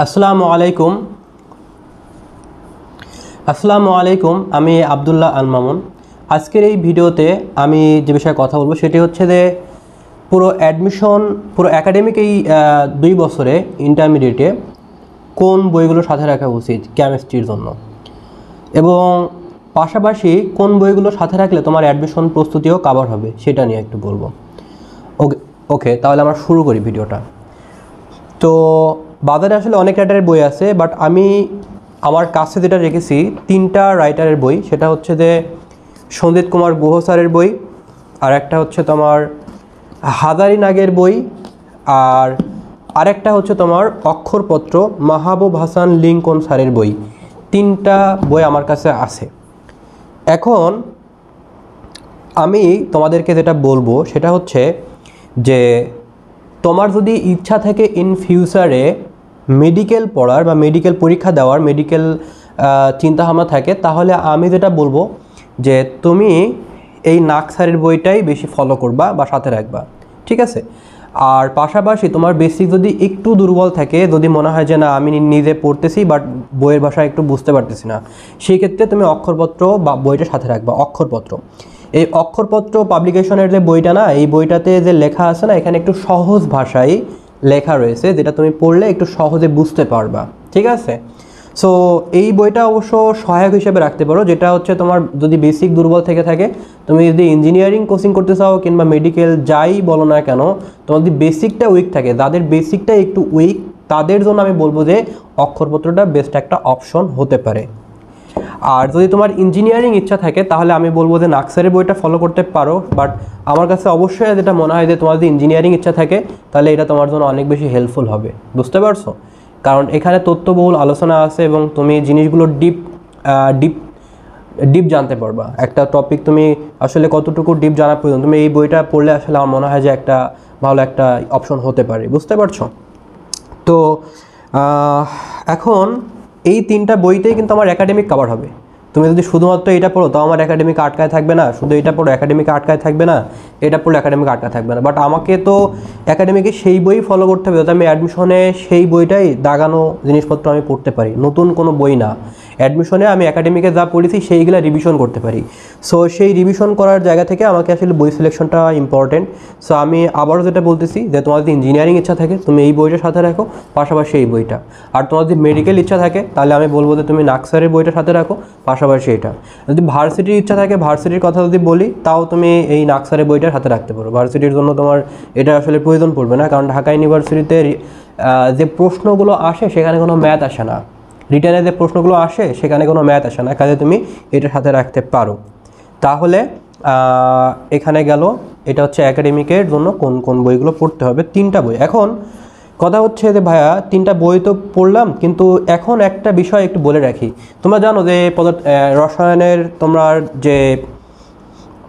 আসসালামু আলাইকুম আমি আব্দুল্লাহ আল মামুন। আজকের এই ভিডিওতে আমি যে বিষয়ে কথা বলবো সেটি হচ্ছে যে পুরো একাডেমিক এই 2 বছরে ইন্টারমিডিয়েটে কোন বইগুলো সাথে রাখা উচিত কেমিস্ট্রির জন্য, এবং পাশাপাশি কোন বইগুলো সাথে রাখলে তোমার অ্যাডমিশন প্রস্তুতিও কভার হবে সেটা নিয়ে একটু বলবো। ওকে, তাহলে আমরা শুরু করি ভিডিওটা। তো বাজারে আসলে অনেক রাইটারের বই আছে, বাট আমি আমার কাছে যেটা রেখেছি 3টা রাইটারের বই। সেটা হচ্ছে যে সঞ্জিত কুমার গুহ স্যারের বই, আর একটা হচ্ছে তোমার হাজারি নাগের বই, আর আরেকটা হচ্ছে তোমার অক্ষরপত্র মাহবুব হাসান লিঙ্কন স্যারের বই। 3টা বই আমার কাছে আছে। এখন আমি তোমাদেরকে যেটা বলবো সেটা হচ্ছে যে তোমার যদি ইচ্ছা থাকে ইন ফিউচারে মেডিকেল পড়ার বা মেডিকেল পরীক্ষা দেওয়ার, মেডিকেল চিন্তাভাবনা থাকে, তাহলে আমি যেটা বলবো যে তুমি এই নাক স্যারের বইটাই বেশি ফলো করবা বা সাথে রাখবা, ঠিক আছে? আর পাশাপাশি তোমার বেসিক যদি একটু দুর্বল থাকে, যদি মনে হয় যে না আমি নিজে পড়তেছি বাট বইয়ের ভাষা একটু বুঝতে পারতেছি না, সেই ক্ষেত্রে তুমি অক্ষরপত্র বা বইটা সাথে রাখবা। অক্ষরপত্র, এই অক্ষরপত্র পাবলিকেশনের যে বইটা না, এই বইটাতে যে লেখা আছে না, এখানে একটু সহজ ভাষায় লেখা রয়েছে, যেটা তুমি পড়লে একটু সহজে বুঝতে পারবা, ঠিক আছে? সো এই বইটা অবশ্য সহায়ক হিসেবে রাখতে পারো, যেটা হচ্ছে তোমার যদি বেসিক দুর্বল থেকে থাকে, তুমি যদি ইঞ্জিনিয়ারিং কোচিং করতে চাও কিংবা মেডিকেল যাই বলো না কেন, তোমার যদি বেসিকটা উইক থাকে, যাদের বেসিকটা একটু উইক তাদের জন্য আমি বলবো যে অক্ষরপত্রটা বেস্ট একটা অপশন হতে পারে। আর যদি তোমার ইঞ্জিনিয়ারিং ইচ্ছা থাকে তাহলে আমি বলবো যে নাকসারের বইটা ফলো করতে পারো, বাট আমার কাছে অবশ্যই যেটা মনে হয় যে তোমার যদি ইঞ্জিনিয়ারিং ইচ্ছা থাকে তাহলে এটা তোমার জন্য অনেক বেশি হেল্পফুল হবে, বুঝতে পারছো? কারণ এখানে তথ্যবহুল আলোচনা আছে এবং তুমি জিনিসগুলো ডিপ জানতে পারবা। একটা টপিক তুমি আসলে কতটুকু ডিপ জানা প্রয়োজন, তুমি এই বইটা পড়লে আসলে আমার মনে হয় যে একটা ভালো একটা অপশন হতে পারে, বুঝতে পারছো? তো এখন এই 3টা বইতেই কিন্তু আমার একাডেমিক কভার হবে। তুমি যদি শুধুমাত্র এটা পড়ো তাও আমার একাডেমিক আটকায় থাকবে না, শুধু এটা পড়ো একাডেমিক আটকায় থাকবে না, এটা পড়লে একাডেমিক আটকায় থাকবে না। বাট আমাকে তো একাডেমিকে সেই বই ফলো করতে হবে যাতে আমি অ্যাডমিশনে সেই বইটাই দাগানো জিনিসপত্র আমি পড়তে পারি, নতুন কোনো বই না। অ্যাডমিশনে আমি একাডেমিকে যা পড়েছি সেইগুলো রিভিশন করতে পারি। সো সেই রিভিশন করার জায়গা থেকে আমাকে আসলে বই সিলেকশনটা ইম্পর্টেন্ট। সো আমি আবারও যেটা বলতেছি যে তোমার যদি ইঞ্জিনিয়ারিং ইচ্ছা থাকে তুমি এই বইটার সাথে রাখো, পাশাপাশি এই বইটা। আর তোমার যদি মেডিকেল ইচ্ছা থাকে তাহলে আমি বলবো যে তুমি নাকসারের বইটার সাথে রাখো, পাশাপাশি এটা। যদি ভার্সিটির ইচ্ছা থাকে, ভার্সিটির কথা যদি বলি, তাও তুমি এই নাকসারের বইটার সাথে রাখতে পারো। ভার্সিটির জন্য তোমার এটা আসলে প্রয়োজন পড়বে না, কারণ ঢাকা ইউনিভার্সিটিতে যে প্রশ্নগুলো আসে সেখানে কোনো ম্যাথ আসে না। রিটার্নে যে প্রশ্নগুলো আসে সেখানে কোনো ম্যাথ আসে না, কাজে তুমি এটার সাথে রাখতে পারো। তাহলে এখানে গেল, এটা হচ্ছে একাডেমিকের জন্য কোন কোন বইগুলো পড়তে হবে, 3টা বই। এখন কথা হচ্ছে যে ভাইয়া 3টা বই তো পড়লাম, কিন্তু এখন একটা বিষয় একটু বলে রাখি। তোমরা জানো যে রসায়নের তোমার যে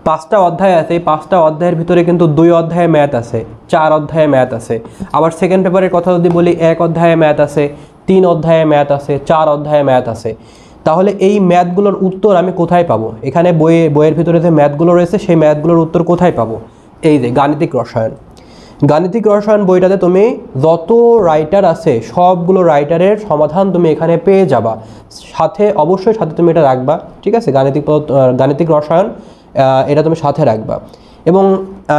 5টা অধ্যায় আছে, এই 5টা অধ্যায়ের ভিতরে কিন্তু 2 অধ্যায়ে ম্যাথ আছে, 4 অধ্যায়ে ম্যাথ আছে। আবার সেকেন্ড পেপারের কথা যদি বলি, 1 অধ্যায়ে ম্যাথ আছে, 3 অধ্যায়ে ম্যাথ আছে, 4 অধ্যায়ে ম্যাথ আছে। তাহলে এই ম্যাথগুলোর উত্তর আমি কোথায় পাবো? এখানে বইয়ের ভিতরে যে ম্যাথগুলো রয়েছে সেই ম্যাথগুলোর উত্তর কোথায় পাবো? এই যে গাণিতিক রসায়ন বইটাতে তুমি যত রাইটার আছে সবগুলো রাইটারের সমাধান তুমি এখানে পেয়ে যাবা। অবশ্যই সাথে তুমি এটা রাখবা, ঠিক আছে? গাণিতিক রসায়ন এটা তুমি সাথে রাখবা। এবং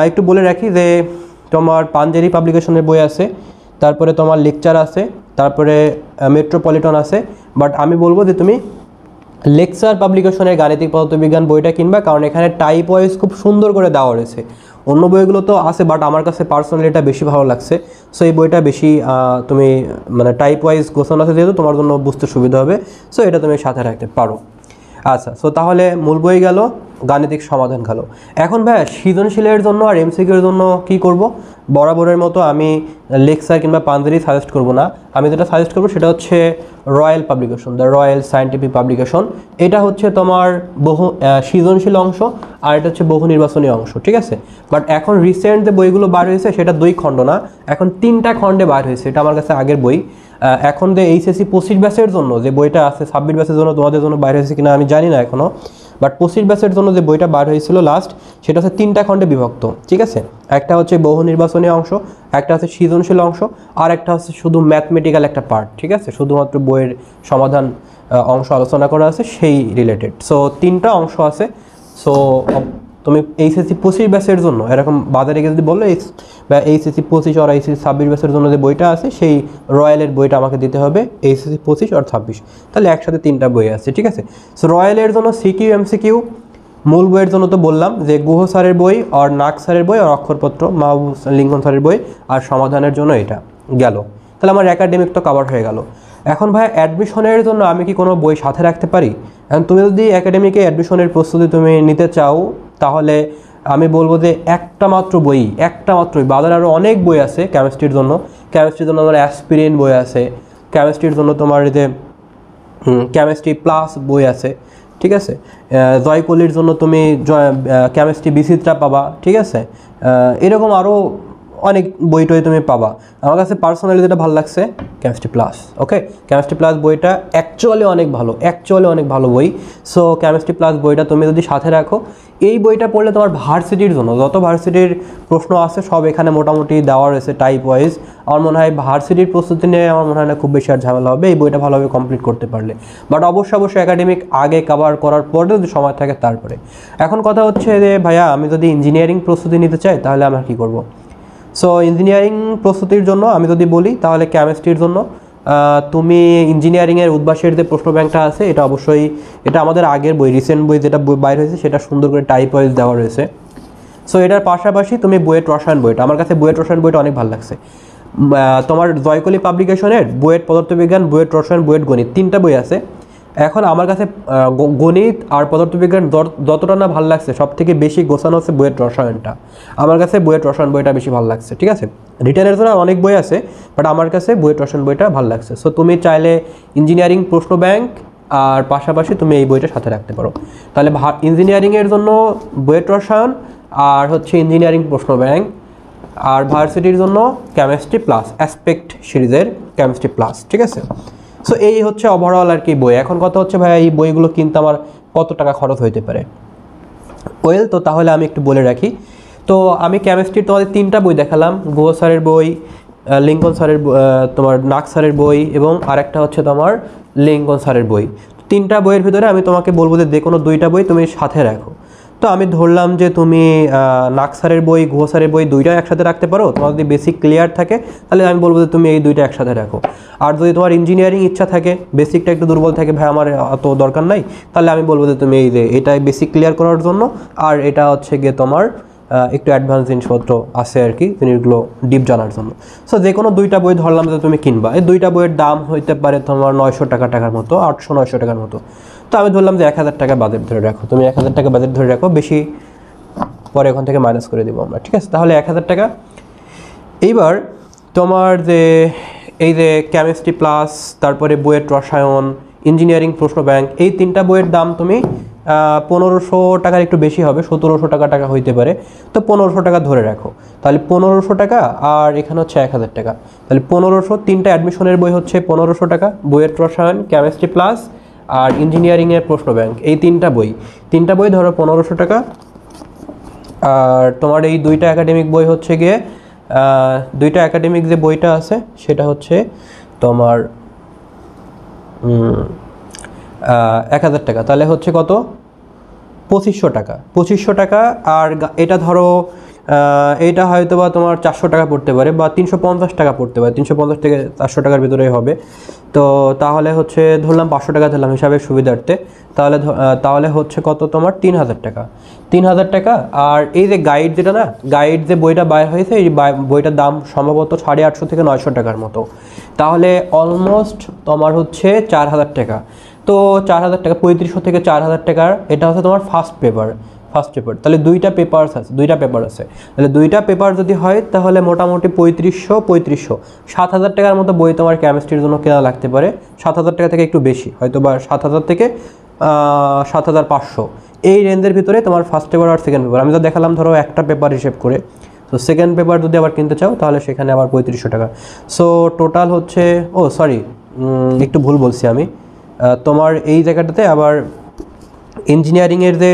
একটু বলে রাখি যে তোমার পাঞ্জেরি পাবলিকেশনের বই আছে, তারপরে তোমার লেকচার আছে, তারপরে মেট্রোপলিটন আছে। বাট আমি বলবো যে তুমি লেকচার পাবলিকেশনের গাণিতিক পদার্থবিজ্ঞান বইটা কিনবা, কারণ এখানে টাইপ ওয়াইজ খুব সুন্দর করে দেওয়া রয়েছে। অন্য বইগুলো তো আছে, বাট আমার কাছে পার্সোনালি এটা বেশি ভালো লাগছে। সো এই বইটা বেশি তুমি মানে টাইপ ওয়াইজ গোছানো আছে যেহেতু তোমার জন্য বুঝতে সুবিধা হবে, সো এটা তুমি সাথে রাখতে পারো। আচ্ছা, সো তাহলে মূল বই গেল, গাণিতিক সমাধান গেল। এখন ভাই সৃজনশীলের জন্য আর এমসিকিউর জন্য কি করব? বরাবরের মতো আমি লেকচার কিংবা পাঞ্জেরি সাজেস্ট করব না। আমি যেটা সাজেস্ট করবো সেটা হচ্ছে royal publication, the royal scientific publication. এটা হচ্ছে তোমার সৃজনশীল অংশ, আর এটা হচ্ছে বহু নির্বাচনী অংশ, ঠিক আছে? বাট এখন রিসেন্ট যে বইগুলো বার হয়েছে সেটা 2 খণ্ড না, এখন 3টা খণ্ডে বার হয়েছে। এটা আমার কাছে আগের বই। এখন যে এইচএসসি 25 ব্যাচের জন্য যে বইটা আছে, 26 ব্যাচের জন্য তোমাদের জন্য বাইরে হয়েছে কিনা আমি জানি না এখনও, বাট 25 ব্যাচের জন্য যে বইটা বার হয়েছিল লাস্ট, সেটা হচ্ছে 3টা খণ্ডে বিভক্ত, ঠিক আছে। একটা হচ্ছে বহু নির্বাচনী অংশ, একটা হচ্ছে সৃজনশীল অংশ, আর একটা হচ্ছে শুধু ম্যাথমেটিক্যাল একটা পার্ট, ঠিক আছে, শুধুমাত্র বইয়ের সমাধান অংশ আলোচনা করা আছে সেই রিলেটেড। সো 3টা অংশ আছে। সো তুমি এইচএসসি 25 ব্যাচের জন্য এরকম বাজারে গিয়ে যদি বললো বা এইচএসসি 25 আর এইচএসসি 26 ব্যাচের জন্য যে বইটা আছে সেই রয়্যালের বইটা আমাকে দিতে হবে, এইচএসসি 25 আর 26, তাহলে একসাথে 3টা বই আছে, ঠিক আছে। সো রয়্যালের জন্য সিকিউ এমসিকিউ, মূল বইয়ের জন্য তো বললাম যে গুহ স্যারের বই আর নাক স্যারের বই আর অক্ষরপত্র মাহবুব লিঙ্কন স্যারের বই, আর সমাধানের জন্য এটা গেল। তাহলে আমার একাডেমিক তো কভার হয়ে গেল। এখন ভাই অ্যাডমিশনের জন্য আমি কি কোনো বই সাথে রাখতে পারি? এখন তুমি যদি একাডেমিকে অ্যাডমিশনের প্রস্তুতি তুমি নিতে চাও, তাহলে আমি বলবো যে একটা মাত্র বই, বাজারে আরও অনেক বই আছে কেমিস্ট্রির জন্য। কেমিস্ট্রির জন্য আমার অ্যাসপিরিন বই আছে, কেমিস্ট্রির জন্য তোমার যে কেমিস্ট্রি প্লাস বই আছে, ঠিক আছে। জয়কলির জন্য তুমি কেমিস্ট্রি বিচিত্রা পাবা, ঠিক আছে। এরকম আরও অনেক বই টই তুমি পাবা। আমার কাছে পার্সোনালি যেটা ভালো লাগছে কেমিস্ট্রি প্লাস, ওকে। কেমিস্ট্রি প্লাস বইটা অ্যাকচুয়ালি অনেক ভালো বই। সো কেমিস্ট্রি প্লাস বইটা তুমি যদি সাথে রাখো, এই বইটা পড়লে তোমার ভার্সিটির জন্য যত ভার্সিটির প্রশ্ন আছে সব এখানে মোটামুটি দেওয়া রয়েছে টাইপ ওয়াইজ। আমার মনে হয় ভার্সিটির প্রস্তুতি নিয়ে আমার মনে হয় না খুব বেশি আর ঝামেলা হবে এই বইটা ভালোভাবে কমপ্লিট করতে পারলে। বাট অবশ্যই একাডেমিক আগে কভার করার পরে যদি সময় থাকে তারপরে। এখন কথা হচ্ছে যে ভাইয়া আমি যদি ইঞ্জিনিয়ারিং প্রস্তুতি নিতে চাই তাহলে আমরা কী করব? সো ইঞ্জিনিয়ারিং প্রস্তুতির জন্য আমি যদি বলি তাহলে কেমিস্ট্রির জন্য তুমি ইঞ্জিনিয়ারিংয়ের উদ্ভাসের যে প্রশ্ন ব্যাংকটা আছে এটা অবশ্যই, এটা আমাদের আগের বই, রিসেন্ট বই যেটা বাইর হয়েছে সেটা সুন্দর করে টাইপ ওয়াইজ দেওয়া রয়েছে। সো এটার পাশাপাশি তুমি বুয়েট রসায়ন বইটা, আমার কাছে বুয়েট রসায়ন বইটা অনেক ভালো লাগছে। তোমার জয়কলি পাবলিকেশনের বুয়েট পদার্থবিজ্ঞান, বুয়েট রসায়ন, বুয়েট গণিত 3টা বই আছে। এখন আমার কাছে গণিত আর পদার্থবিজ্ঞান যতটা না ভালো লাগছে, সব থেকে বেশি গোছানো হচ্ছে বুয়েট রসায়নটা। আমার কাছে বুয়েট রসায়ন বইটা বেশি ভালো লাগছে, ঠিক আছে। রিটেনের জন্য অনেক বই আছে, বাট আমার কাছে বুয়েট রসায়ন বইটা ভালো লাগছে। সো তুমি চাইলে ইঞ্জিনিয়ারিং প্রশ্ন ব্যাংক আর পাশাপাশি তুমি এই বইটা সাথে রাখতে পারো। তাহলে ইঞ্জিনিয়ারিংয়ের জন্য বুয়েট রসায়ন আর হচ্ছে ইঞ্জিনিয়ারিং প্রশ্ন ব্যাংক, আর ভার্সিটির জন্য কেমিস্ট্রি প্লাস, অ্যাসপেক্ট সিরিজের কেমিস্ট্রি প্লাস, ঠিক আছে। সো এই হচ্ছে ওভারঅল আর কি বই। এখন কথা হচ্ছে ভাই এই বইগুলো কিনতে আমার কত টাকা খরচ হইতে পারে? ওয়েল, তো তাহলে আমি একটু বলে রাখি। তো আমি কেমিস্ট্রির তোমাদের 3টা বই দেখালাম, গুহ স্যারের বই, লিঙ্কন স্যারের, তোমার নাক স্যারের বই, এবং আরেকটা হচ্ছে তোমার লিঙ্কন স্যারের বই। 3টা বইয়ের ভিতরে আমি তোমাকে বলবো যে কোনো 2টা বই তুমি সাথে রাখো। তো আমি ধরলাম যে তুমি নাক স্যারের বই, গুহ স্যারের বই 2টাই একসাথে রাখতে পারো। তোমার যদি বেসিক ক্লিয়ার থাকে তাহলে আমি বলবো যে তুমি এই 2টা একসাথে রাখো। আর যদি তোমার ইঞ্জিনিয়ারিং ইচ্ছা থাকে, বেসিকটা একটু দুর্বল থাকে, ভাই আমার অত দরকার নাই, তাহলে আমি বলবো যে তুমি এই যে এটাই বেসিক ক্লিয়ার করার জন্য, আর এটা হচ্ছে গিয়ে তোমার একটু অ্যাডভান্স জিনিসপত্র আছে আর কি জিনিসগুলো ডিপ জানার জন্য। সো যে কোনো 2টা বই ধরলাম যে তুমি কিনবা, এই 2টা বইয়ের দাম হইতে পারে তোমার 900 টাকার মতো, 800-900 টাকার মতো। তো আমি ধরলাম যে 1000 টাকা বাজেট ধরে রাখো, তুমি 1000 টাকা বাজেট ধরে রাখো, বেশি পরে ওখান থেকে মাইনাস করে দেবো আমরা, ঠিক আছে। তাহলে 1000 টাকা। এইবার তোমার যে এই যে কেমিস্ট্রি প্লাস, তারপরে বুয়েট রসায়ন, ইঞ্জিনিয়ারিং প্রশ্ন ব্যাংক, এই 3টা বইয়ের দাম তুমি 1500 টাকার একটু বেশি হবে, 1700 টাকা হইতে পারে। তো 1500 টাকা ধরে রাখো। তাহলে 1500 টাকা, আর এখানে হচ্ছে 1000 টাকা, তাহলে 1500। 3টা অ্যাডমিশনের বই হচ্ছে 1500 টাকা, বুয়েট রসায়ন, কেমিস্ট্রি প্লাস আর ইঞ্জিনিয়ারিংয়ের প্রশ্ন ব্যাংক, এই 3টা বই ধরো 1500 টাকা। আর তোমার এই 2টা একাডেমিক বই হচ্ছে গিয়ে 2টা একাডেমিক যে বইটা আছে সেটা হচ্ছে তোমার 1000 টাকা। তাহলে হচ্ছে কত? 2500 টাকা। আর এটা ধরো এইটা হয়তো বা তোমার 400 টাকা পড়তে পারে, বা 350 টাকা পড়তে পারে, 350 থেকে 400 টাকার ভিতরেই হবে। তো তাহলে হচ্ছে ধরলাম 500 টাকা ধরলাম হিসাবের সুবিধার্থে। তাহলে হচ্ছে কত তোমার? 3000 টাকা। 3000 টাকা। আর এই যে গাইড যেটা না, গাইড যে বইটা বাইর হয়েছে, এই বইটার দাম সম্ভবত 850 থেকে 900 টাকার মতো। তাহলে অলমোস্ট তোমার হচ্ছে 4000 টাকা। তো 4000 টাকা, 3500 থেকে 4000 টাকার এটা হচ্ছে তোমার ফার্স্ট পেপার। তাহলে 2টা পেপার আছে। তাহলে 2টা পেপার যদি হয় তাহলে মোটামুটি 3500 7000 টাকার মতো বই তোমার কেমিস্ট্রির জন্য কেনা লাগতে পারে। 7000 টাকা থেকে একটু বেশি, হয়তো বা 7000 থেকে 7500, এই রেঞ্জের ভিতরে তোমার ফার্স্ট পেপার আর সেকেন্ড পেপার। আমি তো দেখালাম ধরো একটা পেপার হিসেব করে। তো সেকেন্ড পেপার যদি আবার কিনতে চাও তাহলে সেখানে আবার 3500 টাকা। সো টোটাল হচ্ছে, একটু ভুল বলছি আমি, তোমার এই জায়গাটাতে আবার ইঞ্জিনিয়ারিংয়ের যে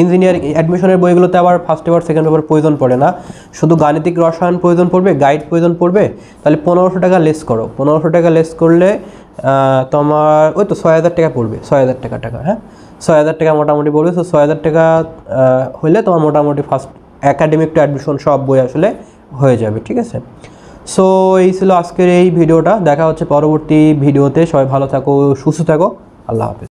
ইঞ্জিনিয়ারিং অ্যাডমিশনের বইগুলোতে আবার ফার্স্ট পেপার সেকেন্ড পেপার প্রয়োজন পড়ে না, শুধু গাণিতিক রসায়ন প্রয়োজন পড়বে, গাইড প্রয়োজন পড়বে। তাহলে 1500 টাকা লেস করো, 1500 টাকা লেস করলে তোমার ওই তো 6000 টাকা পড়বে, 6000 টাকা, হ্যাঁ 6000 টাকা মোটামুটি পড়বে। তো 6000 টাকা হলে তোমার মোটামুটি ফার্স্ট একাডেমিক টু অ্যাডমিশন সব বই আসলে হয়ে যাবে, ঠিক আছে। সো এই ছিল আজকের এই ভিডিওটা, দেখা হচ্ছে পরবর্তী ভিডিওতে। সবাই ভালো থাকো, সুস্থ থাকো, আল্লাহ হাফেজ।